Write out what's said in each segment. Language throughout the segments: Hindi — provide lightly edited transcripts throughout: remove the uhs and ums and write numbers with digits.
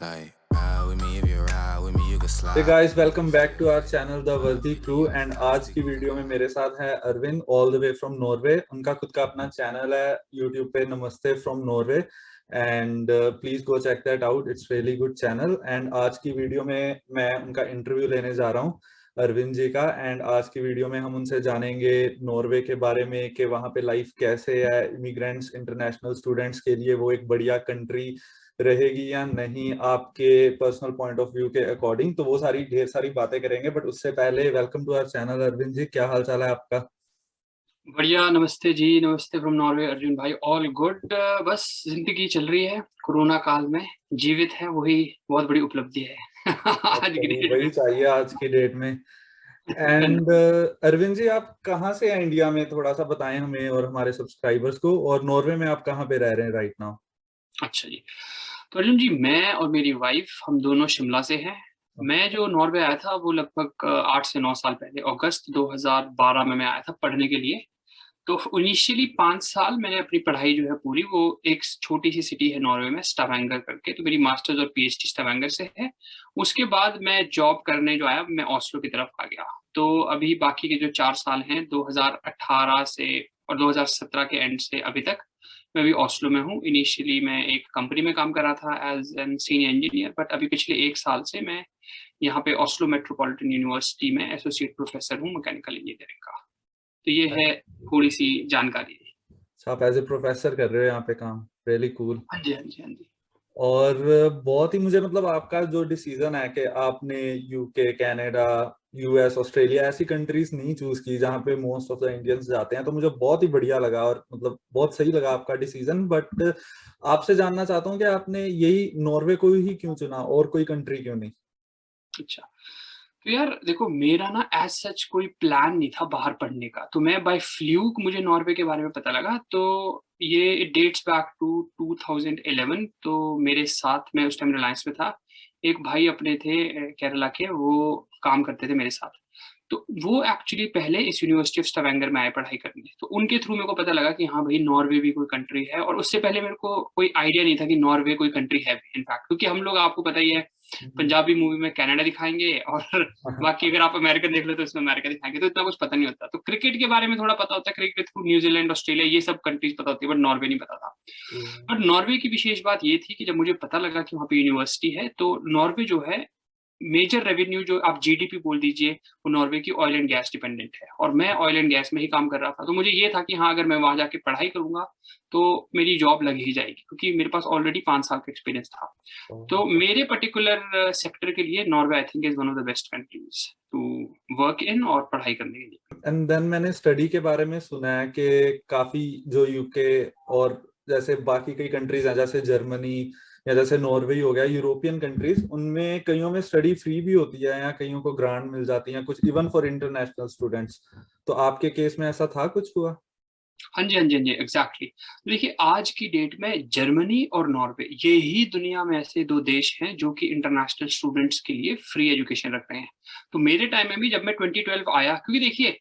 Like, ride with me if you ride with me, you can slide. Hey guys, welcome back to our channel The Worthy Crew and आज की वीडियो में मेरे साथ है Arvind all the way from Norway. उनका खुद का अपना चैनल है यूट्यूब पे, Namaste from Norway, and please go check that out, it's really good channel. And आज की वीडियो में मैं उनका इंटरव्यू लेने जा रहा हूँ अरविंद जी का। एंड आज की वीडियो में हम उनसे जानेंगे नॉर्वे के बारे में कि वहाँ पे लाइफ कैसे है, इमिग्रेंट्स इंटरनेशनल स्टूडेंट्स के लिए वो एक बढ़िया कंट्री रहेगी या नहीं आपके पर्सनल पॉइंट ऑफ व्यू के अकॉर्डिंग। तो वो सारी ढेर सारी बातें करेंगे, बट उससे पहले welcome to our channel Arvind ji, क्या हाल चाल है आपका? बढ़िया, नमस्ते जी, नमस्ते फ्रॉम नॉर्वे अर्जुन भाई, ऑल गुड। बस जिंदगी चल रही है, कोरोना काल में जीवित है, वही बहुत बड़ी उपलब्धि है आज की डेट वही में। चाहिए आज की डेट में। एंड अरविंद जी, आप कहाँ से हैं इंडिया में, थोड़ा सा बताएं हमें और हमारे सब्सक्राइबर्स को, और नॉर्वे में आप कहाँ पे रह रहे हैं राइट नाउ? अच्छा जी, तो अर्जुन जी, मैं और मेरी वाइफ हम दोनों शिमला से हैं। मैं जो नॉर्वे आया था वो लगभग 8 से 9 साल पहले, अगस्त 2012 में मैं आया था पढ़ने के लिए। तो इनिशियली 5 साल मैंने अपनी पढ़ाई जो है पूरी वो एक छोटी सी सिटी है नॉर्वे में, स्टावेंगर करके, तो मेरी मास्टर्स और पीएचडी स्टावेंगर से है। उसके बाद मैं जॉब करने जो आया, मैं ओस्लो की तरफ आ गया। तो अभी बाकी के जो 4 साल हैं, 2018 से और 2017 के एंड से अभी तक मैं अभी ओस्लो में हूँ। इनिशियली मैं एक कंपनी में काम कर रहा था as an senior engineer, but अभी पिछले 1 साल से मैं यहाँ पे ओस्लो मेट्रोपॉलिटन यूनिवर्सिटी में एसोसिएट प्रोफेसर हूँ मैकेनिकल इंजीनियरिंग का। तो ये है थोड़ी सी जानकारी। अच्छा, आप एज ए प्रोफेसर कर रहे हो यहाँ पे काम, रियली कूल। हाँ जी, हाँ जी, हाँ जी। और बहुत ही मुझे मतलब आपका जो डिसीजन है कि आपने यूके, कनाडा, यूएस, ऑस्ट्रेलिया ऐसी कंट्रीज नहीं चूज की जहाँ पे मोस्ट ऑफ द इंडियंस जाते हैं, तो मुझे बहुत ही बढ़िया लगा और मतलब बहुत सही लगा आपका डिसीजन। बट आपसे जानना चाहता हूँ कि आपने यही नॉर्वे को ही क्यों चुना और कोई कंट्री क्यों नहीं? अच्छा, तो यार देखो, मेरा ना एज़ सच कोई प्लान नहीं था बाहर पढ़ने का, तो मैं बाय फ्लूक मुझे नॉर्वे के बारे में पता लगा। तो ये इट डेट्स बैक टू 2011। तो मेरे साथ, मैं उस टाइम रिलायंस में था, एक भाई अपने थे केरला के, वो काम करते थे मेरे साथ। तो वो एक्चुअली पहले इस यूनिवर्सिटी ऑफ स्टावेंगर में आए पढ़ाई करने, तो उनके थ्रू मेरे को पता लगा कि हाँ भाई, नॉर्वे भी कोई कंट्री है। और उससे पहले मेरे को कोई आइडिया नहीं था कि नॉर्वे कोई कंट्री है इनफैक्ट, क्योंकि हम लोग, आपको पता ही है, पंजाबी मूवी में कनाडा दिखाएंगे और बाकी अगर आप अमेरिकन देख लो तो उसमें अमेरिका दिखाएंगे, तो इतना कुछ पता नहीं होता। तो क्रिकेट के बारे में थोड़ा पता होता है, क्रिकेट थ्रू न्यूजीलैंड, ऑस्ट्रेलिया, ये सब कंट्रीज पता होती है, बट नॉर्वे नहीं पता था। बट नॉर्वे की विशेष बात ये थी कि जब मुझे पता लगा कि वहाँ पे यूनिवर्सिटी है, तो नॉर्वे जो है, मेजर रेवेन्यू जो आप जीडीपी बोल दीजिए, वो नॉर्वे की ऑयल एंड गैस डिपेंडेंट है, और मैं ऑयल एंड गैस में ही काम कर रहा था। तो मुझे ये था कि हाँ, अगर मैं वहाँ जाके पढ़ाई करूंगा तो मेरी जॉब लग ही जाएगी, क्योंकि मेरे पास ऑलरेडी 5 साल का एक्सपीरियंस था। तो मेरे पर्टिकुलर सेक्टर के लिए Norway I think is one of the best countries to work in और पढ़ाई करने के लिए। एंड देन मैंने स्टडी के बारे में सुना है कि काफी जो यूके और जैसे बाकी कई कंट्रीज हैं, जैसे जर्मनी या जैसे नॉर्वे हो गया, यूरोपियन कंट्रीज, उनमें कईयों में स्टडी फ्री भी होती है या कईयों को ग्रांट मिल जाती है कुछ, इवन फॉर इंटरनेशनल स्टूडेंट्स। तो आपके केस में ऐसा था, कुछ हुआ? हाँ जी, हाँ जी, हाँ जी, एग्जैक्टली। देखिए, आज की डेट में जर्मनी और नॉर्वे, ये ही दुनिया में ऐसे 2 देश हैं जो कि इंटरनेशनल स्टूडेंट्स के लिए फ्री एजुकेशन रख रहे हैं। तो मेरे टाइम में भी, जब मैं 2012 आया, क्योंकि देखिए,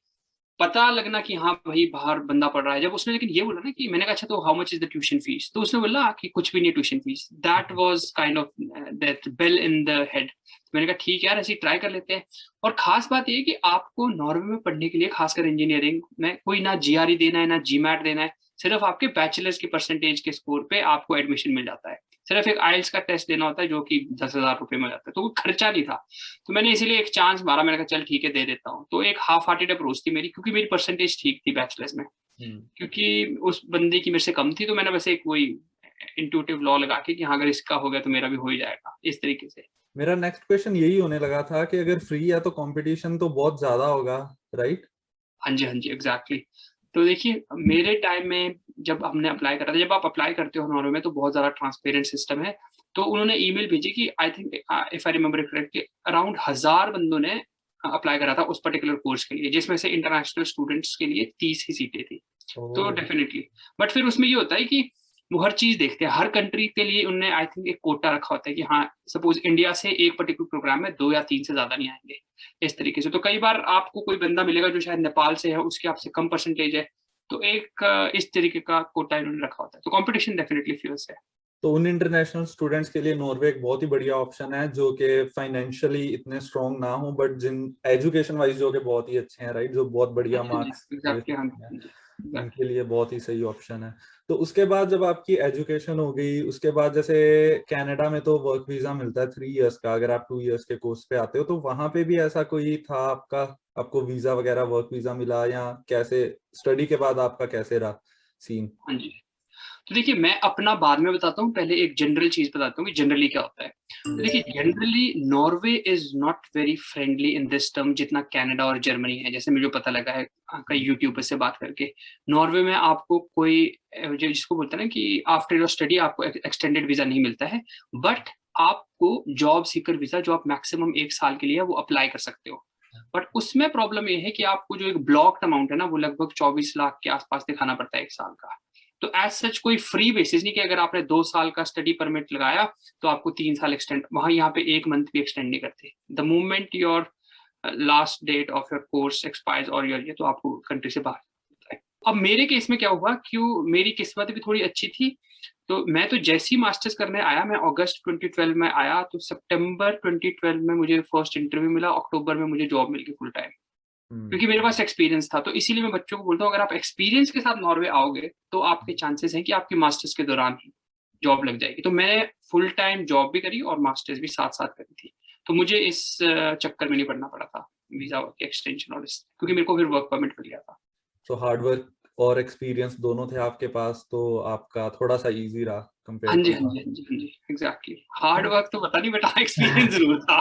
पता लगना कि हाँ भाई, बाहर बंदा पढ़ रहा है, जब उसने लेकिन ये बोला ना, कि मैंने कहा अच्छा, तो how much is the tuition fees, तो उसने बोला कि कुछ भी नहीं tuition fees. That was kind of that bell in the head. मैंने कहा ठीक है यार, ऐसे ट्राई कर लेते हैं। और खास बात ये है कि आपको नॉर्वे में पढ़ने के लिए, खासकर इंजीनियरिंग में, कोई ना जीआरई देना है ना जीमैट देना है। सिर्फ आपके बैचलर्स के परसेंटेज के स्कोर पे आपको एडमिशन मिल जाता है। सिर्फ एक आइल्स का टेस्ट देना होता है, जो कि 10,000 रुपए में जाता है, तो कोई खर्चा नहीं था। तो मैंने इसीलिए एक चांस मारा, मैंने कहा चल ठीक है, दे देता हूँ। तो एक हाफ हार्टेड अप्रोच थी मेरी, क्योंकि मेरी परसेंटेज ठीक थी बैचलर्स में, क्योंकि उस बंदे की मेरे से कम थी। तो मैंने वैसे एक वही इंट्यूटिव लॉ लगा के कि हाँ, अगर इसका हो गया तो मेरा भी हो ही जाएगा, इस तरीके से। मेरा नेक्स्ट क्वेश्चन यही होने लगा था कि अगर फ्री है तो कंपटीशन तो बहुत ज्यादा होगा, राइट? हाँ जी, हाँ जी, एग्जैक्टली। तो देखिए, मेरे टाइम में जब हमने अप्लाई करा था, जब आप अप्लाई करते हो नॉर्वे में, तो बहुत ज़्यादा ट्रांसपेरेंट सिस्टम है। तो उन्होंने ईमेल भेजी कि I think, if I remember correctly, around 1000 बंदों ने अप्लाई करा था उस पर्टिकुलर कोर्स के लिए, जिसमें से इंटरनेशनल स्टूडेंट्स के लिए 30 ही सीटें थी। तो डेफिनेटली, बट फिर उसमें ये होता है कि वो हर चीज देखते हैं, हर कंट्री के लिए उन्होंने आई थिंक एक कोटा रखा होता है कि हाँ, सपोज इंडिया से एक पर्टिकुलर प्रोग्राम में 2 या 3 से ज्यादा नहीं आएंगे, इस तरीके से। तो कई बार आपको कोई बंदा मिलेगा जो शायद नेपाल से है, उसके आपसे कम परसेंटेज है, तो एक इस तरीके का कोटा इन्होंने रखा होता है। तो कंपटीशन डेफिनेटली फ्यूल्स है। तो उन इंटरनेशनल स्टूडेंट्स के लिए नॉर्वे एक बहुत ही बढ़िया ऑप्शन है, जो कि फाइनेंशियली इतने स्ट्रॉन्ग ना हो बट जिन एजुकेशन वाइज जो कि बहुत ही अच्छे हैं, राइट, जो बहुत बढ़िया मार्क्स ले सकते हैं, उनके लिए बहुत ही सही ऑप्शन है। तो उसके बाद जब आपकी एजुकेशन हो गई, उसके बाद जैसे कनाडा में तो वर्क वीजा मिलता है 3 इयर्स का, अगर आप 2 इयर्स के कोर्स पे आते हो, तो वहां पे भी ऐसा कोई था आपका, आपको वीजा वगैरह वर्क वीजा मिला, या कैसे स्टडी के बाद आपका कैसे रहा सीन? हाँ जी, तो देखिए मैं अपना बाद में बताता हूँ, पहले एक जनरल चीज बताता हूँ कि जनरली क्या होता है। तो देखिए generally Norway is not very friendly in this term जितना कनाडा और जर्मनी है, जैसे मुझे पता लगा है कई यूट्यूबर से बात करके। नॉर्वे में आपको कोई जिसको बोलते हैं ना कि आफ्टर योर स्टडी आपको एक्सटेंडेड वीजा नहीं मिलता है, बट आपको जॉब सीकर वीजा जो आप मैक्सिमम 1 साल के लिए वो अप्लाई कर सकते हो। बट उसमें प्रॉब्लम ये है कि आपको जो एक ब्लॉक्ड अमाउंट है ना, वो लगभग 24 लाख के आसपास दिखाना पड़ता है 1 साल का। तो एज सच कोई फ्री बेसिस नहीं कि अगर आपने 2 साल का स्टडी परमिट लगाया तो आपको 3 साल एक्सटेंड, वहां यहाँ पे 1 मंथ भी एक्सटेंड नहीं करते। The moment your last date of your course expires और योर ये, तो आपको कंट्री से बाहर होता है। अब मेरे केस में क्या हुआ, क्यों मेरी किस्मत भी थोड़ी अच्छी थी, तो मैं तो जैसे ही मास्टर्स करने आया, मैं अगस्त 2012 में आया, तो सितंबर 2012 में मुझे फर्स्ट इंटरव्यू मिला, अक्टूबर में मुझे जॉब मिल गई फुल टाइम, क्योंकि मेरे पास एक्सपीरियंस था। तो इसीलिए मैं बच्चों को बोलता हूँ अगर आप एक्सपीरियंस के साथ नॉर्वे आओगे तो आपके चांसेस हैं कि आपकी मास्टर्स के दौरान ही जॉब लग जाएगी। तो मैंने फुल टाइम जॉब भी करी और मास्टर्स भी साथ साथ करी थी, तो मुझे इस चक्कर में नहीं पड़ना पड़ा था वीजा के एक्सटेंशन और इस, क्योंकि मेरे को फिर वर्क परमिट मिल गया था। तो हार्ड वर्क और एक्सपीरियंस दोनों थे आपके पास, तो आपका थोड़ा सा इजी रहा हाँ कंपेयर जी, टू। हाँ जी, हाँ जी, हाँ जी, एग्जैक्टली। हार्ड वर्क तो पता नहीं बेटा, एक्सपीरियंस जरूर था।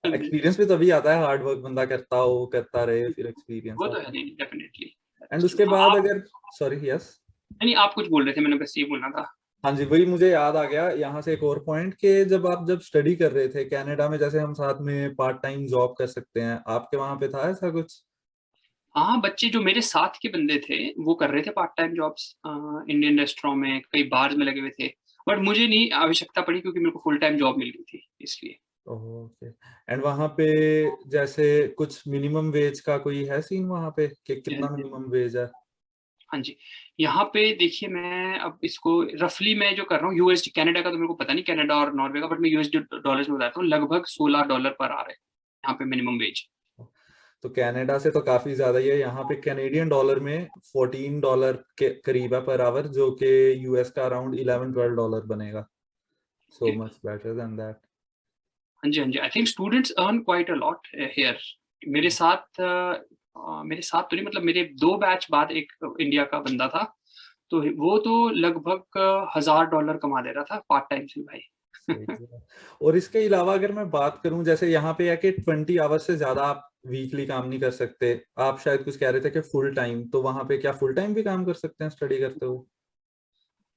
हाँ जी, एक्सपीरियंस भी तभी आता है, हार्ड वर्क बंदा करता हो, करता रहे, फिर एक्सपीरियंस वो तो आता है, है। नहीं डेफिनेटली। एंड उसके हाँ बाद आप, अगर, सॉरी, यस, नहीं आप कुछ बोल रहे थे, मैंने बस ये बोलना था। हाँ जी, वही मुझे याद आ गया यहाँ से एक और पॉइंट, कि जब स्टडी कर रहे थे कनाडा में, जैसे हम साथ में पार्ट टाइम जॉब कर सकते हैं, आपके वहां पे था ऐसा कुछ? हाँ, बच्चे जो मेरे साथ के बंदे थे वो कर रहे थे part time jobs Indian restaurant में, कई बार में लगे हुए थे, बट मुझे नहीं आवश्यकता पड़ी क्योंकि मेरे को फुल टाइम जॉब मिल गई थी इसलिए। ओके। एंड वहां पे जैसे कुछ मिनिमम वेज का कोई है सीन वहां पे, कि कितना मिनिमम वेज है? हाँ जी, यहाँ पे देखिए मैं अब इसको रफली मैं जो कर रहा हूँ यूएसडी, कनाडा का तो मेरे को पता नहीं कनाडा और नॉर्वे का, बट मैं यूएसडी डॉलर्स में बताता हूँ, लगभग $16 पर आ रहे हैं यहाँ पे मिनिमम वेज। तो कनाडा से तो काफी ज्यादा ही है। यहाँ पे कैनेडियन डॉलर में $14 के करीब है पर आवर, जो कि यूएस का अराउंड $11-12 बनेगा। So much better than that. हाँ जी, हाँ जी, I think students earn quite a lot here. मेरे साथ तो नहीं, मतलब मेरे 2 बैच बाद एक इंडिया का बंदा था, तो वो तो लगभग $1000 कमा दे रहा था पार्ट टाइम से भाई। और इसके अलावा अगर मैं बात करूं, जैसे यहाँ पे है कि 20 आवर्स से ज्यादा आप वीकली काम नहीं कर सकते। आप शायद कुछ कह रहे थे कि फुल टाइम, तो वहां पे क्या फुल टाइम भी काम कर सकते हैं स्टडी करते हुए?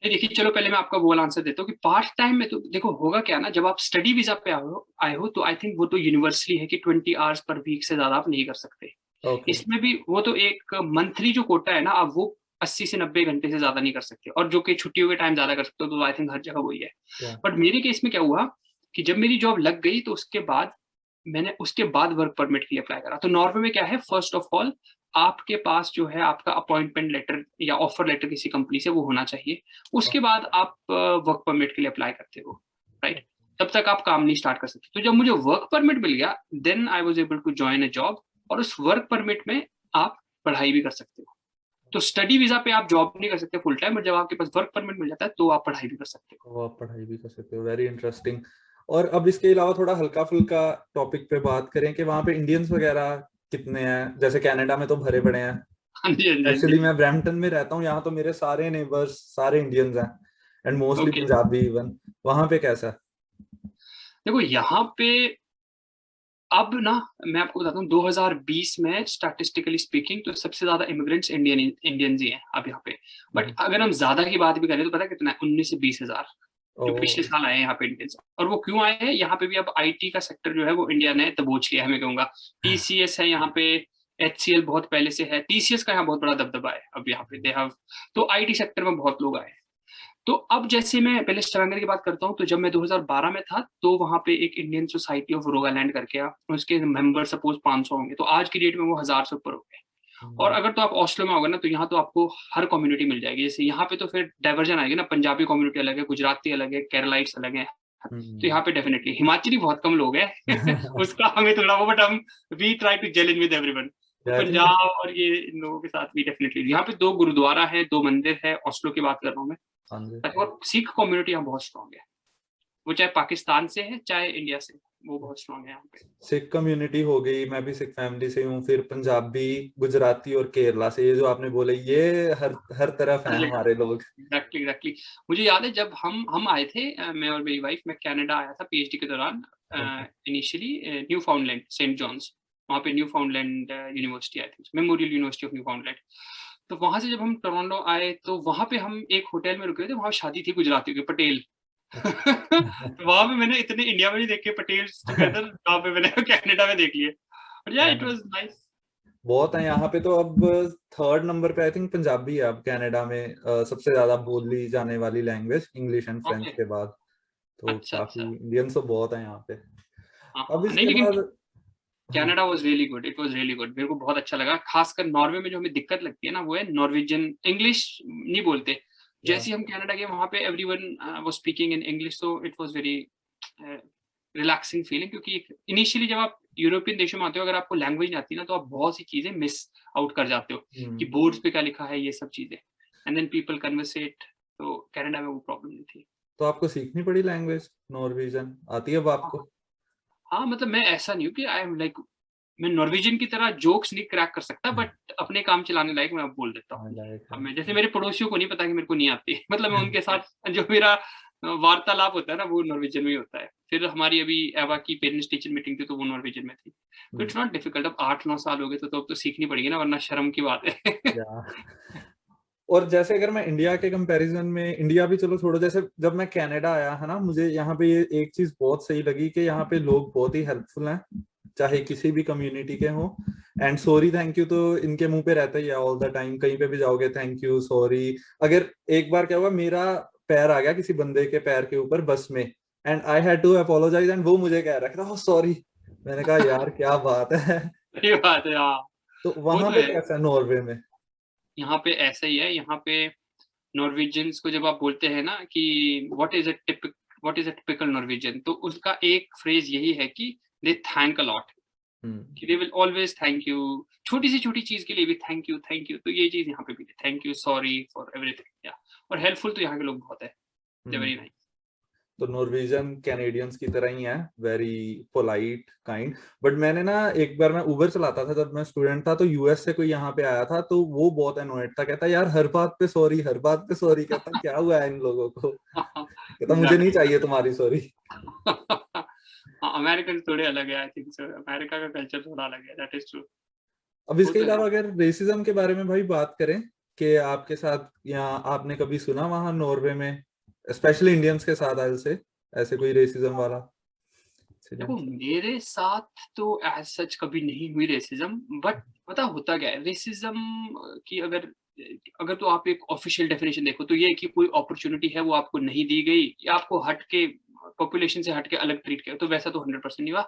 नहीं देखिए, चलो पहले मैं आपका वो आंसर देता हूँ कि पार्ट टाइम में तो देखो होगा क्या ना, जब आप स्टडी वीजा पे आए हो तो आई थिंक वो तो यूनिवर्सली है कि 20 आवर्स पर वीक से ज्यादा आप नहीं कर सकते। ओके। इसमें भी वो तो एक मंथली जो कोटा है ना, आप वो 80 से 90 घंटे से ज्यादा नहीं कर सकते, और जो कि छुट्टियों के टाइम ज्यादा कर सकते हो, तो आई थिंक हर जगह वही है। बट मेरे केस में क्या हुआ कि जब मेरी जॉब लग गई तो उसके बाद वर्क परमिट के लिए अप्लाई करा। तो नॉर्वे में क्या है, फर्स्ट ऑफ ऑल आपके पास जो है आपका अपॉइंटमेंट लेटर या ऑफर लेटर किसी कंपनी से वो होना चाहिए, उसके बाद आप वर्क परमिट के लिए अप्लाई करते हो, राइट। तब तक आप काम नहीं स्टार्ट कर सकते। तो जब मुझे वर्क परमिट मिल गया, then I was able to join a job, और उस वर्क परमिट में आप पढ़ाई भी कर सकते हो। तो स्टडी वीजा पे आप जॉब नहीं कर सकते फुल टाइम, बट जब आपके पास वर्क परमिट मिल जाता है तो आप पढ़ाई भी कर सकते हो। वो आप पढ़ाई भी कर सकते हो, वेरी इंटरेस्टिंग। और अब इसके अलावा थोड़ा हल्का फुल्का टॉपिक पे बात करें कि वहाँ पे इंडियंस वगैरह कितने हैं? जैसे कनाडा में तो भरे पड़े हैं। हाँ जी, हाँ जी, हाँ एक्चुअली जी। मैं ब्रैम्पटन में रहता हूँ, यहाँ तो मेरे सारे नेबर्स सारे इंडियंस हैं, and mostly okay, Punjabi even. वहाँ पे कैसा है? देखो यहाँ पे अब ना मैं आपको बताता हूँ, 2020 में स्टैटिस्टिकली स्पीकिंग तो सबसे ज्यादा इमिग्रेंट्स इंडियंस ही हैं अब यहाँ पे। बट अगर हम ज्यादा की बात भी करें तो पता है कितना है, 19 से 20 हजार जो पिछले साल आए हैं यहाँ पे इंडियंस। और वो क्यों आए हैं यहाँ पे भी, अब आईटी का सेक्टर जो है वो इंडिया ने दबोच लिया है, मैं कहूंगा। टीसीएस है यहाँ पे, एचसीएल बहुत पहले से है, टीसीएस का यहाँ बहुत बड़ा दबदबा है अब यहाँ पे, दे हैव। तो आईटी सेक्टर में बहुत लोग आए हैं। तो अब जैसे मैं पहले स्ट्रगल की बात करता हूँ, तो जब मैं 2012 में था तो वहाँ पे एक इंडियन सोसाइटी ऑफ रोगालैंड करके उसके मेंबर सपोज 500 होंगे, तो आज की डेट में वो 1000 से ऊपर हो गए। और अगर तो आप ऑस्लो में होगा ना, तो यहाँ तो आपको हर कम्युनिटी मिल जाएगी। जैसे यहाँ पे तो फिर डाइवर्जन आएगी ना, पंजाबी कम्युनिटी अलग है, गुजराती अलग है, केरलाइट्स अलग है। तो यहाँ पे डेफिनेटली हिमाचली बहुत कम लोग हैं उसका हमें थोड़ा वो, बट हम we try to gel in with everyone. Punjab और ये इन लोगों के साथ भी डेफिनेटली। यहाँ पे 2 गुरुद्वारा है, 2 मंदिर है, ऑस्लो की बात कर रहा हूँ मैं। और सिख कम्युनिटी यहाँ बहुत स्ट्रॉन्ग है, वो चाहे पाकिस्तान से है चाहे इंडिया से, वो बहुत स्ट्रॉन्ग है यहाँ पे। सिख कम्युनिटी हो गई, मैं भी सिख फैमिली से हूँ, फिर पंजाबी, गुजराती और केरला से, ये जो आपने बोले ये हर तरफ है हमारे लोग। एग्जैक्टली। मुझे याद है जब हम आए थे, मैं और मेरी वाइफ, मैं कनाडा आया था पीएचडी के दौरान, initially Newfoundland, Saint John's, वहाँ पे न्यू फाउंडलैंड यूनिवर्सिटी आई थी, Memorial University of Newfoundland. तो वहां से जब हम टोरंटो आए तो वहां पे हम एक होटल में रुके थे, वहां शादी थी गुजरातियों की, पटेल। तो वहां पे मैंने इतने इंडिया में नहीं देखे पटेल टुगेदर, वहां पे मैंने कनाडा में देख लिए। और या इट वाज नाइस। बहुत है यहाँ पे तो। अब 3rd नंबर पे आई थिंक पंजाबी है अब कनाडा में, सबसे ज्यादा बोली जाने वाली लैंग्वेज, इंग्लिश एंड फ्रेंच के बाद। तो काफी इंडियंस तो बहुत है यहाँ पे। अब इसके बाद Canada was really good, it was really good, मेरे को बहुत अच्छा लगा। खासकर नॉर्वे में जो हमें दिक्कत लगती है ना, वो है नॉर्वेजियन इंग्लिश नहीं बोलते। जैसे हम कनाडा गए वहां पे everyone was speaking in English, so it was very relaxing feeling. क्योंकि इनिशियली जब आप यूरोपियन देशों में आते हो, अगर आपको लैंग्वेज नहीं आती ना, तो आप बहुत सी चीजें मिस आउट कर जाते हो कि बोर्ड्स पे क्या लिखा है, ये सब चीजें, एंड देन पीपल कन्वर्सेट। तो कनाडा में वो प्रॉब्लम नहीं थी। तो आपको सीखनी पड़ी लैंग्वेज नॉर्वेजियन, आती है अब आपको? हाँ, मतलब मैं ऐसा नहीं हूँ कि आई एम लाइक, मैं नॉर्वेजियन की तरह जोक्स नहीं क्रैक कर सकता, बट अपने काम चलाने लायक मैं बोल देता हूँ। अब मैं, जैसे मेरे पड़ोसियों को नहीं पता कि मेरे को नहीं आती, मतलब मैं उनके साथ जो मेरा वार्तालाप होता है ना, वो नॉर्वेजियन में ही होता है। फिर हमारी अभी एवा की पेरेंट्स टीचर मीटिंग थी, तो वो नॉर्वेजियन में थी। तो इट्स नॉट डिफिकल्ट। अब 8-9 साल हो गए तो अब तो सीखनी पड़ेगी ना, वरना शर्म की बात है। और जैसे अगर मैं इंडिया के कंपैरिजन में, इंडिया भी चलो छोड़ो, जैसे जब मैं कनाडा आया है ना, मुझे यहाँ पे ये एक चीज बहुत सही लगी कि यहाँ पे लोग बहुत ही हेल्पफुल हैं, चाहे किसी भी कम्युनिटी के हों। एंड सॉरी थैंक यू तो इनके मुंह पे रहता ही है ऑल द टाइम, कहीं पे भी जाओगे थैंक यू सॉरी। अगर एक बार क्या हुआ, मेरा पैर आ गया किसी बंदे के पैर के ऊपर बस में, and I had to apologise, एंड वो मुझे कह रहा था सॉरी। मैंने कहा यार क्या बात है। ये बात है। हाँ, तो वहां पे कैसा है नॉर्वे में? यहाँ पे ऐसा ही है। यहाँ पे नॉर्वेजियंस को जब आप बोलते हैं ना कि what is a typical Norwegian, तो उसका एक फ्रेज यही है कि दे थैंक अ लॉट, कि they will always thank you, छोटी सी छोटी चीज के लिए भी थैंक यू। तो ये चीज यहाँ पे भी है, thank you, sorry for everything. और हेल्पफुल तो यहाँ के लोग बहुत है, दे वेरी नाइस। तो नॉर्वेजियन कैनेडियंस की तरह ही है, वेरी पोलाइट काइंड। बट मैंने ना एक बार, मैं उबर चलाता था जब मैं स्टूडेंट था, तो यूएस से कोई यहाँ पे आया था, तो वो बहुत एनोयड था, कहता यार हर बात पे सॉरी, हर बात पे सॉरी। कहता क्या हुआ है इन लोगों को? कहता मुझे नहीं चाहिए तुम्हारी सॉरी। अमेरिकन थोड़े अलग है, आई थिंक सो। अमेरिका का कल्चर थोड़ा अलग है, दैट इज ट्रू। अब इसके अलावा अगर रेसिज्म के बारे में भाई बात करें, कि आपके साथ या आपने कभी सुना वहां नॉर्वे में, स्पेशली इंडियंस के साथ आयल से, ऐसे कोई रेसिज्म वाला? देखो, मेरे साथ तो एज सच कभी नहीं हुई रेसिज्म, बट पता होता क्या है रेसिज्म की, अगर तो आप एक ऑफिशियल डेफिनेशन देखो तो ये है कि कोई अपॉर्चुनिटी है वो आपको नहीं दी गई, या आपको हट के, पॉपुलेशन से हट के अलग ट्रीट किया, तो वैसा तो 100% नहीं हुआ।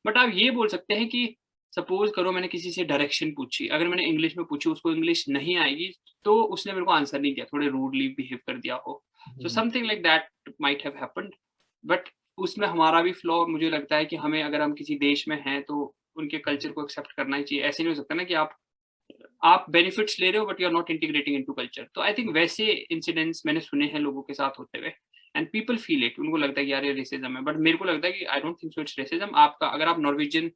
बट आप ये बोल सकते हैं कि सपोज करो मैंने किसी से डायरेक्शन पूछी, अगर मैंने इंग्लिश में पूछी, उसको इंग्लिश नहीं आएगी, तो उसने मेरे को आंसर नहीं दिया, थोड़े रूडली बिहेव कर दिया हो, तो something like that might have happened. But उसमें हमारा भी फ्लॉ मुझे लगता है कि हमें, अगर हम किसी देश में हैं तो उनके कल्चर को एक्सेप्ट करना ही चाहिए। ऐसे नहीं हो सकता ना कि आप बेनिफिट्स ले रहे हो but you are not integrating into culture. तो आई थिंक वैसे इंसिडेंट्स मैंने सुने हैं लोगों के साथ होते हुए, एंड पीपल फील इट, उनको लगता है कि यार ये रेसिज्म है, बट मेरे को लगता है कि I don't think so it's racism. आपका, अगर आप नॉर्वेजियन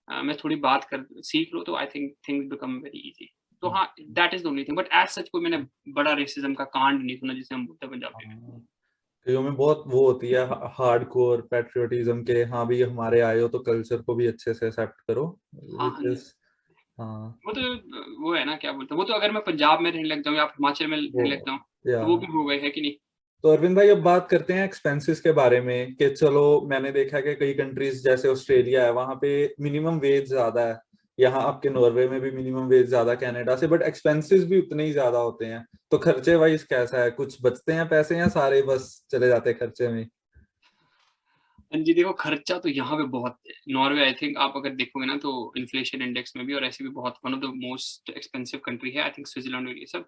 में थोड़ी बात कर सीख लो, तो I think things become very easy. तो हाँ, that is the only thing, but as such कोई मैंने बड़ा रेसिज्म का कांड नहीं सुना, जिसे हम बोलते हैं पंजाबी में। कईयों में बहुत वो होती है हार्डकोर पैट्रियोटिज्म के, हाँ भी हमारे आए हो तो कल्चर को भी अच्छे से एक्सेप्ट करो। हाँ, वो तो वो है ना, क्या बोलते हैं, वो तो अगर मैं पंजाब में रहने लग जाऊँ या हिमाचल में रहने लग जाऊँ, तो वो भी हो गए है कि नहीं। तो अरविंद भाई, अब बात करते हैं एक्सपेंसेस के बारे में, कि चलो मैंने देखा कि कई कंट्रीज जैसे ऑस्ट्रेलिया है, वहां पे मिनिमम वेज ज्यादा है, यहाँ आपके नॉर्वे में भी मिनिमम वेज ज्यादा कनाडा से, बट एक्सपेंसेस भी उतने ही ज्यादा होते हैं। तो खर्चे वाइज कैसा है, कुछ बचते हैं पैसे या सारे बस चले जाते हैं खर्चे में? हाँ जी, देखो खर्चा तो यहाँ पे बहुत है। नॉर्वे आई थिंक आप अगर देखोगे ना तो इन्फ्लेशन इंडेक्स में भी और ऐसे भी बहुत one of the most expensive country है। आई थिंक स्विट्जरलैंड और ये सब।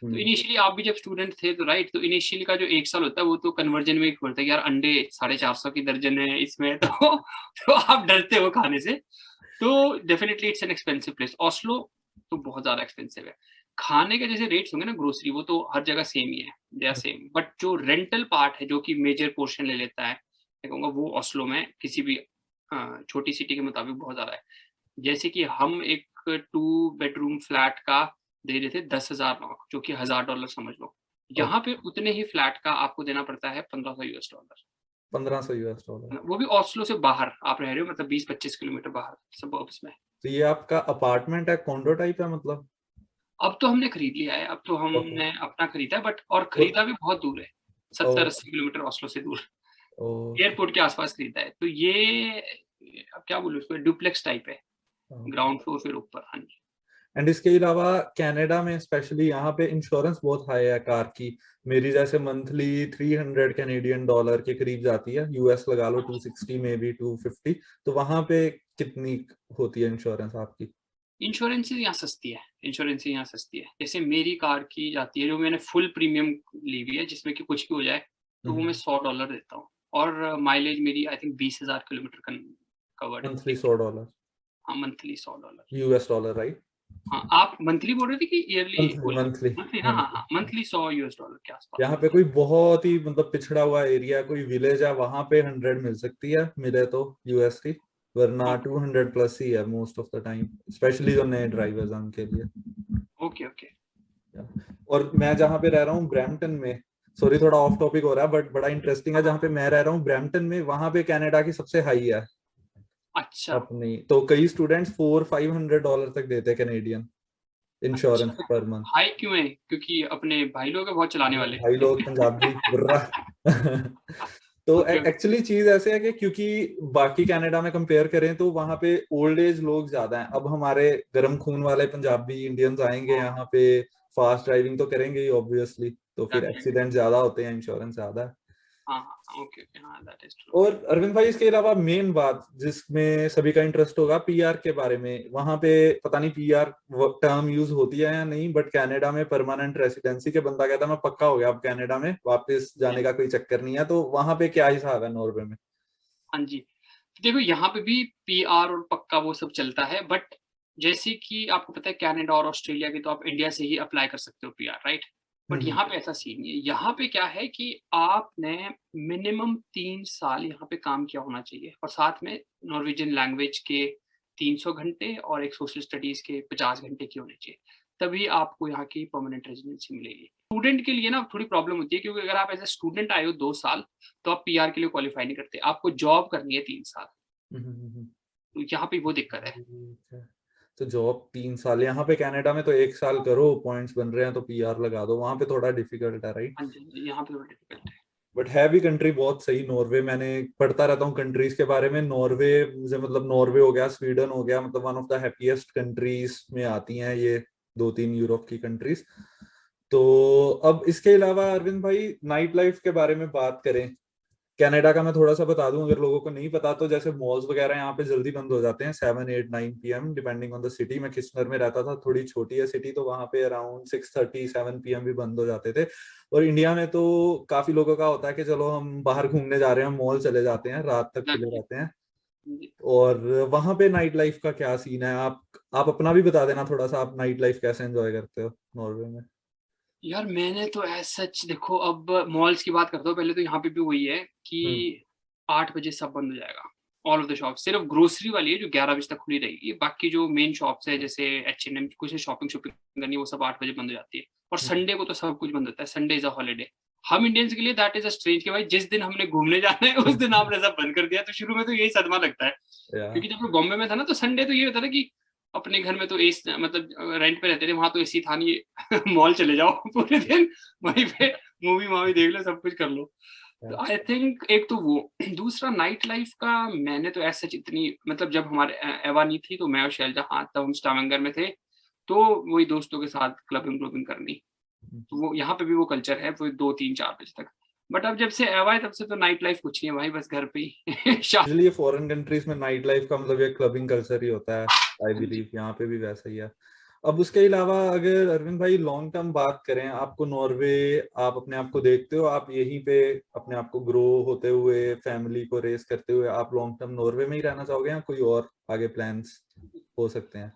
तो इनिशियली आप भी जब स्टूडेंट थे तो राइट, तो इनिशियली का जो 1 साल होता है वो तो कन्वर्जन में ही होता है कि यार अंडे 450 की दर्जन है इसमें तो आप डरते हो खाने से। तो definitely it's an expensive place. Oslo तो बहुत ज़्यादा एक्सपेंसिव है। खाने के जैसे रेट्स होंगे ना ग्रोसरी, वो तो हर जगह सेम ही है, दे आर सेम। बट जो रेंटल पार्ट है जो कि मेजर पोर्शन ले लेता है, मैं कहूँगा वो ऑस्लो में किसी भी छोटी सिटी के मुताबिक बहुत ज़्यादा है। जैसे कि हम एक 2 बेडरूम फ्लैट का दे रहे थे 10,000 नॉर्क, जो कि $1000 समझ लो। यहाँ पे उतने ही फ्लैट का आपको देना पड़ता है $1500। $1500। वो भी ऑस्लो से बाहर आप रह रहे हो, मतलब 20-25 किलोमीटर बाहर सबर्ब्स में। तो ये आपका अपार्टमेंट है, कॉन्डो टाइप है मतलब? अब तो हमने खरीद लिया है, अब तो हमने अपना खरीदा है, बट और और खरीदा भी बहुत दूर है, 70-80 किलोमीटर ऑस्लो से दूर। एयरपोर्ट के आसपास खरीदा है। तो ये अब क्या बोलूं इसको, डुप्लेक्स टाइप है, ग्राउंड फ्लोर फिर ऊपर। हाँ जी। एंड इसके अलावा कनाडा में स्पेशली यहाँ पे इंश्योरेंस बहुत हाई है कार की। मेरी जैसे मंथली 300 कैनेडियन डॉलर के करीब जाती है, यूएस लगा लो 260 में भी 250। तो वहां पे कितनी होती है इंश्योरेंस आपकी? इंश्योरेंस यहाँ सस्ती है, इंश्योरेंस यहाँ सस्ती है। जैसे मेरी कार की जाती है, जो मैंने फुल प्रीमियम ली हुई है जिसमें कि कुछ भी हो जाए, तो वो मैं $100 देता हूँ। और माइलेज मेरी आई थिंक 20,000 किलोमीटर कवर्ड है। मंथली $100? हाँ, मंथली $100। US dollar, right? हाँ, आप मंथली बोल रहे थे कि ईयरली मंथली बोल रहे थे? मंथली मंथली ना, हाँ हाँ, मंथली $100 के आसपास। यहाँ पे कोई बहुत ही मतलब पिछड़ा हुआ एरिया, कोई विलेज है, वहां पे 100 मिल सकती है, मिले तो यूएस की। वरना 200 प्लस ही है most of the time, specially जो नए ड्राइवर्स हैं उनके लिए। Okay okay. और मैं जहाँ पे रह रहा हूँ ब्रैम्पटन में, सॉरी थोड़ा ऑफ टॉपिक हो रहा है बट बड़ा इंटरेस्टिंग है, जहाँ पे मैं रह रहा हूँ ब्रैम्पटन में, वहां पे कनाडा की सबसे हाई है अच्छा अपनी। तो कई स्टूडेंट्स $400-500 तक देते हैं कैनेडियन इंश्योरेंस अच्छा, पर मंथ। हाई क्यों है? क्योंकि अपने भाई लोग हैं बहुत चलाने वाले। भाई लोग पंजाबी बुर्रा तो ओके ओके। एक्चुअली चीज ऐसे है कि क्योंकि बाकी कनाडा में कंपेयर करें तो वहां पे ओल्ड एज लोग ज्यादा हैं। अब हमारे गर्म खून वाले पंजाबी इंडियंस आएंगे यहाँ पे, फास्ट ड्राइविंग तो करेंगे ही ऑब्वियसली, तो फिर एक्सीडेंट ज्यादा होते हैं, इंश्योरेंस ज्यादा है। हाँ हाँ, ओके ओके, हाँ दैट इज ट्रू। और अरविंद भाई इसके अलावा मेन बात जिसमें सभी का इंटरेस्ट होगा, पीआर के बारे में। वहां पे पता नहीं पीआर टर्म यूज होती है या नहीं, बट कनाडा में परमानेंट रेसिडेंसी के बंदा कहता है मैं पक्का हो गया अब कनाडा में, वापस जाने का कोई चक्कर नहीं है। तो वहां पे क्या हिसाब है नॉर्वे में? हाँ जी, देखो यहाँ पे भी पीआर और पक्का वो सब चलता है, बट जैसे कि आपको पता है कनाडा और ऑस्ट्रेलिया की तो आप इंडिया से ही अप्लाई कर सकते हो पीआर, राइट? बट यहाँ पे ऐसा सीन नहीं है। यहाँ पे क्या है कि आपने मिनिमम 3 साल यहाँ पे काम किया होना चाहिए, और साथ में नॉर्वेजियन लैंग्वेज के 300 घंटे और एक सोशल स्टडीज के 50 घंटे की होने चाहिए, तभी आपको यहाँ की परमानेंट रेजिडेंसी मिलेगी। स्टूडेंट के लिए ना थोड़ी प्रॉब्लम होती है, क्योंकि अगर आप एज ए स्टूडेंट आए हो 2 साल, तो आप पीआर के लिए क्वालिफाई नहीं करते, आपको जॉब करनी है 3 साल। तो यहाँ पे वो दिक्कत है। तो जॉब 3 साल, यहाँ पे कनाडा में तो 1 साल करो, पॉइंट्स बन रहे हैं तो पीआर लगा दो, वहां पे थोड़ा डिफिकल्ट है, राइट? हाँ जी, यहाँ पे थोड़ा डिफिकल्ट है। बट है भी कंट्री बहुत सही नॉर्वे। मैंने पढ़ता रहता हूँ कंट्रीज के बारे में। नॉर्वे मुझे मतलब नॉर्वे हो गया, स्वीडन हो गया, मतलब one of the happiest countries में आती हैं ये 2-3 यूरोप की कंट्रीज। तो अब इसके अलावा अरविंद भाई नाइट लाइफ के बारे में बात करें, कनाडा का मैं थोड़ा सा बता दूं अगर लोगों को नहीं पता तो। जैसे मॉल्स वगैरह यहाँ पे जल्दी बंद हो जाते हैं 7-8-9 PM depending on the city. मैं किश्तनर में रहता था, थोड़ी छोटी है सिटी, तो वहां पे अराउंड 6:30-7 PM भी बंद हो जाते थे। और इंडिया में तो काफी लोगों का होता है कि चलो हम बाहर घूमने जा रहे हैं, मॉल चले जाते हैं, रात तक खुले रहते हैं। और वहां पे नाइट लाइफ का क्या सीन है? आप अपना भी बता देना थोड़ा सा, आप नाइट लाइफ कैसे एंजॉय करते हो नॉर्वे में? यार मैंने तो एज सच देखो, अब मॉल्स की बात करता हूँ, पहले तो यहाँ पे भी वही है कि 8 बजे सब बंद हो जाएगा, ऑल ऑफ द शॉप। सिर्फ ग्रोसरी वाली है जो 11 बजे तक खुली रहेगी, बाकी जो मेन शॉप्स है जैसे H&M, कुछ शॉपिंग करनी है वो सब 8 बजे बंद हो जाती है। और संडे को तो सब कुछ बंद होता है, संडे इज अ हॉलीडे। हम इंडियंस के लिए दैट इज अ स्ट्रेंज कि भाई जिस दिन हमने घूमने जाना है उस दिन आपने सब बंद कर दिया। तो शुरू में तो यही सदमा लगता है, क्योंकि जब मैं बॉम्बे में था ना तो संडे तो ये होता था कि अपने घर में तो एसी, मतलब रेंट पे रहते थे, वहां तो एसी था नहीं मॉल चले जाओ पूरे दिन, वहीं पे मूवी मावी देख लो, सब कुछ कर लो। तो आई थिंक एक तो वो, दूसरा नाइट लाइफ का मैंने तो ऐसा इतनी, मतलब जब हमारे एवा नहीं थी तो मैं और शैलजा, हाँ तब हम स्टावेंगर में थे, तो वही दोस्तों के साथ क्लबिंग करनी। तो वो यहाँ पे भी वो कल्चर है, वो 2-3-4 बजे तक। बट अब जब से एवा है तब से तो नाइट लाइफ कुछ नहीं है भाई, बस घर पे ही यूजुअली फॉरेन कंट्रीज में नाइट लाइफ का मतलब ये क्लबिंग कल्चर ही होता है, आई बिलीव यहाँ पे भी वैसा ही है। अब उसके अलावा अगर अरविंद भाई लॉन्ग टर्म बात करें, आपको नॉर्वे, आप अपने आप को देखते हो आप यहीं पे अपने आप को ग्रो होते हुए, फैमिली को रेस करते हुए, आप लॉन्ग टर्म नॉर्वे में ही रहना चाहोगे या कोई और आगे प्लान्स हो सकते हैं?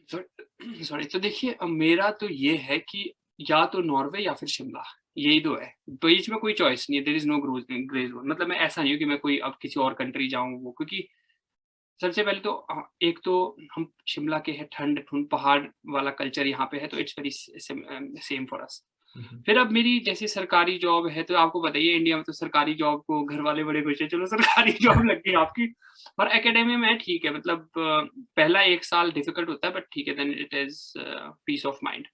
सॉरी, तो देखिए मेरा तो ये है कि या तो नॉर्वे या फिर शिमला, यही दो है, बीच में कोई चॉइस नहीं है। There is no grey zone. मतलब मैं ऐसा नहीं हूँ कि मैं कोई अब किसी और कंट्री जाऊँ वो, क्योंकि सबसे पहले तो एक तो हम शिमला के हैं, ठंड पहाड़ वाला कल्चर यहाँ पे है, तो it's very same for us. फिर अब मेरी जैसे सरकारी जॉब है, तो आपको बताइए इंडिया में तो सरकारी जॉब को घर वाले बड़े खुश है, चलो सरकारी जॉब लग गई आपकी। और एकेडमी में ठीक है, मतलब पहला 1 साल डिफिकल्ट होता है, बट ठीक है, then it is peace of mind.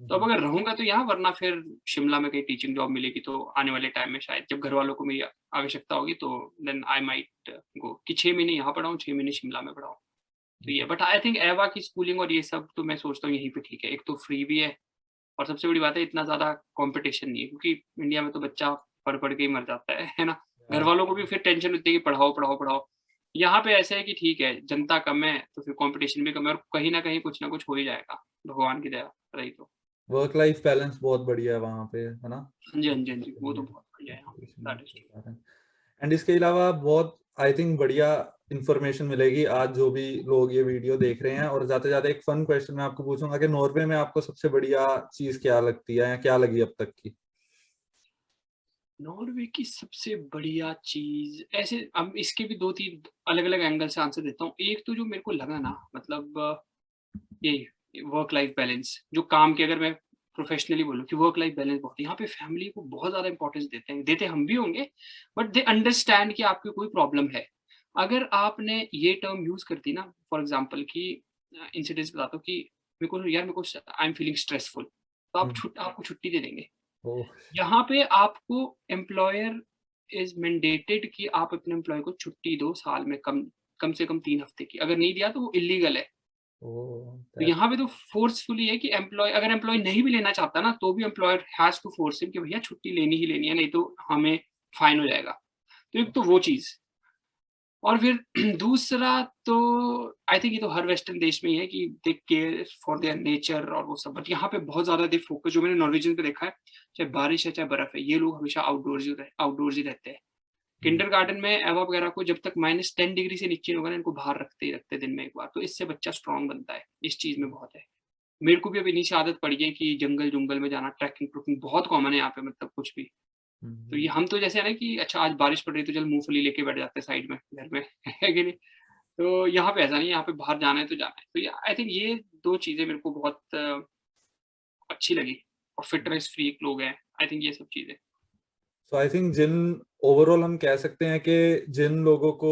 तो अब अगर रहूंगा तो यहाँ, वरना फिर शिमला में कहीं टीचिंग जॉब मिलेगी तो आने वाले टाइम में शायद जब घर वालों को मेरी आवश्यकता होगी तो देन आई माइट गो कि 6 महीने यहाँ पढ़ाऊँ, 6 महीने शिमला में पढ़ाऊँ। तो ये, बट आई थिंक एवा की स्कूलिंग और ये सब तो मैं सोचता हूँ यहीं पे ठीक है। एक तो फ्री भी है और सबसे बड़ी बात है इतना ज्यादा कंपटीशन नहीं है, क्योंकि इंडिया में तो बच्चा पढ़ के ही मर जाता है ना। घर वालों को भी फिर टेंशन होती है कि पढ़ाओ पढ़ाओ पढ़ाओ। यहाँ पे ऐसा है कि ठीक है, जनता कम है तो फिर कंपटीशन भी कम है, और कहीं ना कहीं कुछ ना कुछ हो ही जाएगा, भगवान की दया रही तो। वर्क लाइफ बैलेंस बहुत बढ़िया है वहाँ पे, है ना? हाँ जी हाँ जी हाँ जी, वो तो बहुत बढ़िया है यहाँ पे। एंड इसके अलावा बहुत आई थिंक बढ़िया इंफॉर्मेशन मिलेगी आज जो भी लोग ये वीडियो देख रहे हैं। और जाते जाते एक फन क्वेश्चन मैं आपको पूछूंगा कि नॉर्वे में आपको सबसे बढ़िया चीज क्या लगती है या क्या लगी अब तक की? नॉर्वे की सबसे बढ़िया चीज, ऐसे अब इसके भी 2-3 अलग अलग एंगल से आंसर देता हूँ। एक तो जो मेरे को लगा ना, मतलब ये वर्क लाइफ बैलेंस, जो काम के, अगर मैं प्रोफेशनली बोलूँ कि वर्क लाइफ बैलेंस बहुत, यहाँ पे फैमिली को बहुत ज्यादा इंपॉर्टेंस देते हम भी होंगे, बट दे अंडरस्टैंड कि आपकी कोई प्रॉब्लम है। अगर आपने ये टर्म यूज कर दी ना, फॉर एग्जाम्पल की इंसिडेंट्स बताता हूँ कि मेरे को आई एम फीलिंग स्ट्रेसफुल, तो आपको छुट्टी दे देंगे। यहाँ पे आपको एम्प्लॉयर इज मैंडेटेड कि आप अपने एम्प्लॉय को छुट्टी दो साल में कम से कम 3 हफ्ते की, अगर नहीं दिया तो वो इलीगल है। तो यहाँ पे तो फोर्सफुली है कि अगर एम्प्लॉय नहीं भी लेना चाहता ना, तो भी employer has to force him कि भैया छुट्टी लेनी ही लेनी है, नहीं तो हमें फाइन हो जाएगा। तो एक तो वो चीज, और फिर दूसरा तो आई थिंक ये तो हर वेस्टर्न देश में ही है कि they care for their nature और वो सब, बट यहाँ पे बहुत ज्यादा दे फोकस, जो मैंने नॉर्वेजियन पे देखा है, चाहे बारिश है चाहे बर्फ है, ये लोग हमेशा आउटडोर्स ही रहते हैं। किंडरगार्टन में एवा वगैरह को जब तक -10 डिग्री से नीचे होगा ना, इनको बाहर रखते ही रखते दिन में एक बार, तो इससे बच्चा स्ट्रांग बनता है। इस चीज में बहुत है। मेरे को भी अब इन्हीं से आदत पड़ गई कि जंगल में जाना, ट्रैकिंग बहुत कॉमन है यहाँ पे, मतलब कुछ भी। तो ये हम तो जैसे है ना कि अच्छा आज बारिश पड़ रही तो चल मूंगफली लेके बैठ जाते हैं साइड में घर में है कि नहीं। तो यहाँ पे ऐसा नहीं, यहाँ पे बाहर जाना है तो जाना है। तो आई थिंक ये 2 चीजें मेरे को बहुत अच्छी लगी। और फिटनेस फ्रीक लोग हैं, आई थिंक ये सब चीजें। सो आई थिंक ओवरऑल हम कह सकते हैं कि जिन लोगों को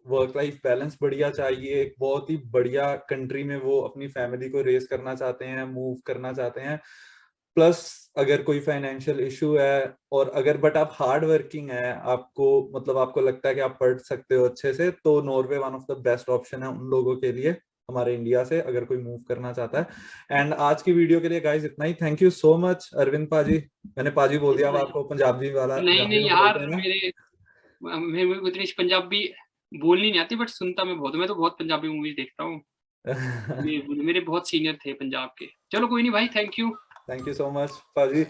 वर्क लाइफ बैलेंस बढ़िया चाहिए, एक बहुत ही बढ़िया कंट्री में वो अपनी फैमिली को रेस करना चाहते हैं, मूव करना चाहते हैं, प्लस अगर कोई फाइनेंशियल इशू है, और अगर बट आप हार्ड वर्किंग है, आपको मतलब आपको लगता है कि आप पढ़ सकते हो अच्छे से, तो Norway one of the best option है उन लोगों के लिए हमारे इंडिया से, अगर कोई मूव करना चाहता है। एंड आज की वीडियो के लिए गाइस इतना ही। Thank you so much Arvind paaji. मैंने पाजी बोल दिया, अब आपको पंजाबी वाला नहीं यार, मेरे उतनी पंजाबी बोलनी नहीं आती, बट सुनता मैं बहुत हूँ। मैं तो बहुत पंजाबी मूवीज देखता हूँ। मेरे बहुत सीनियर थे पंजाब के। चलो कोई नहीं भाई, थैंक यू सो मच पाजी।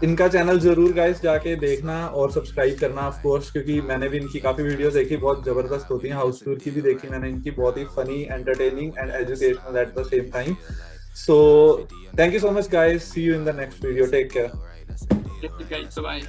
इनका चैनल जरूर गाइस जाके देखना और सब्सक्राइब करना ऑफ कोर्स, क्योंकि मैंने भी इनकी काफी वीडियोस देखी, बहुत जबरदस्त होती हैं। हाउस टूर की भी देखी मैंने इनकी, बहुत ही funny, entertaining and educational at the same time. So thank you so much guys, see you in the next video, take care. Bye.